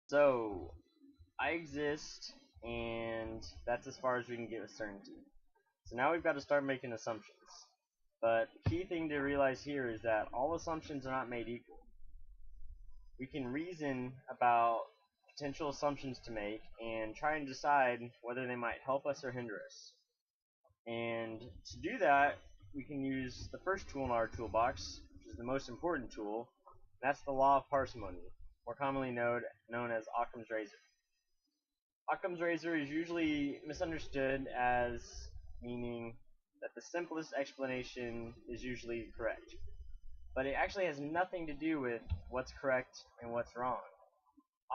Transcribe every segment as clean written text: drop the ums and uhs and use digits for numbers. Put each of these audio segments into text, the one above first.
So, I exist, and that's as far as we can get with certainty. So now we've got to start making assumptions. But the key thing to realize here is that all assumptions are not made equal. We can reason about potential assumptions to make and try and decide whether they might help us or hinder us. And to do that, we can use the first tool in our toolbox, which is the most important tool. That's the law of parsimony, more commonly known as Occam's razor. Occam's razor is usually misunderstood as meaning that the simplest explanation is usually correct. But it actually has nothing to do with what's correct and what's wrong.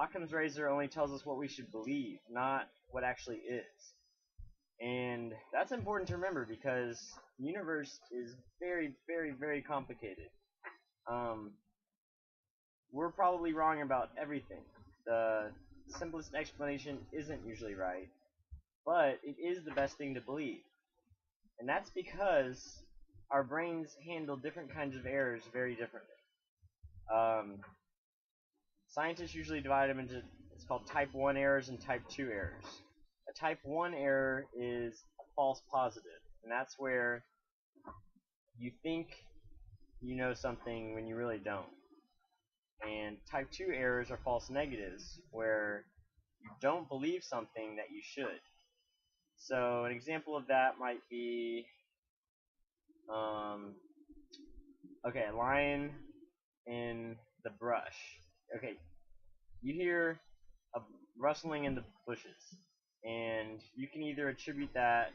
Occam's razor only tells us what we should believe, not what actually is. And that's important to remember because the universe is very, very, very complicated. We're probably wrong about everything. The simplest explanation isn't usually right, but it is the best thing to believe. And that's because our brains handle different kinds of errors very differently. Scientists usually divide them into, it's called type 1 errors and type 2 errors. A type 1 error is a false positive, and that's where you think you know something when you really don't. And type 2 errors are false negatives, where you don't believe something that you should. So an example of that might be, okay, a lion in the brush. Okay, you hear a rustling in the bushes, and you can either attribute that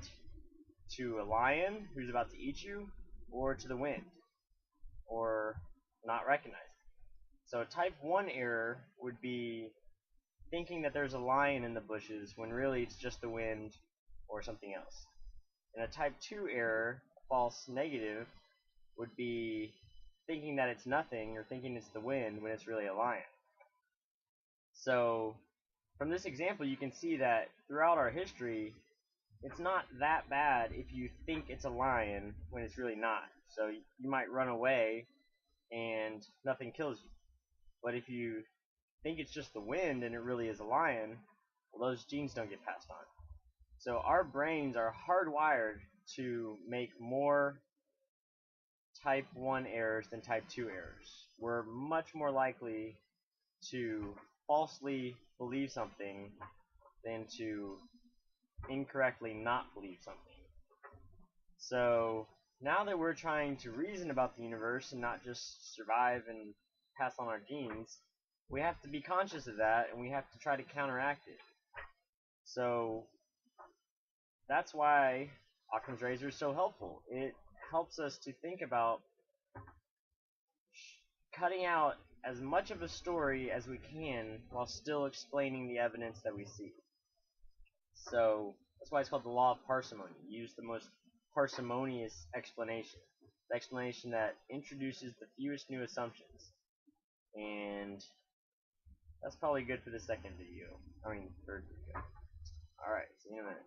to a lion who's about to eat you, or to the wind, or not recognize it. So type 1 error would be thinking that there's a lion in the bushes when really it's just the wind or something else. And a type 2 error, a false negative, would be thinking that it's nothing or thinking it's the wind when it's really a lion. So from this example you can see that throughout our history it's not that bad if you think it's a lion when it's really not. So you might run away and nothing kills you. But if you think it's just the wind and it really is a lion, well, those genes don't get passed on. So our brains are hardwired to make more type 1 errors than type 2 errors. We're much more likely to falsely believe something than to incorrectly not believe something. So now that we're trying to reason about the universe and not just survive and pass on our genes, we have to be conscious of that and we have to try to counteract it. So that's why Occam's razor is so helpful. It helps us to think about cutting out as much of a story as we can while still explaining the evidence that we see. So that's why it's called the law of parsimony. Use the most parsimonious explanation. The explanation that introduces the fewest new assumptions. And that's probably good for the second video. I mean, third video. Alright, see you in a minute.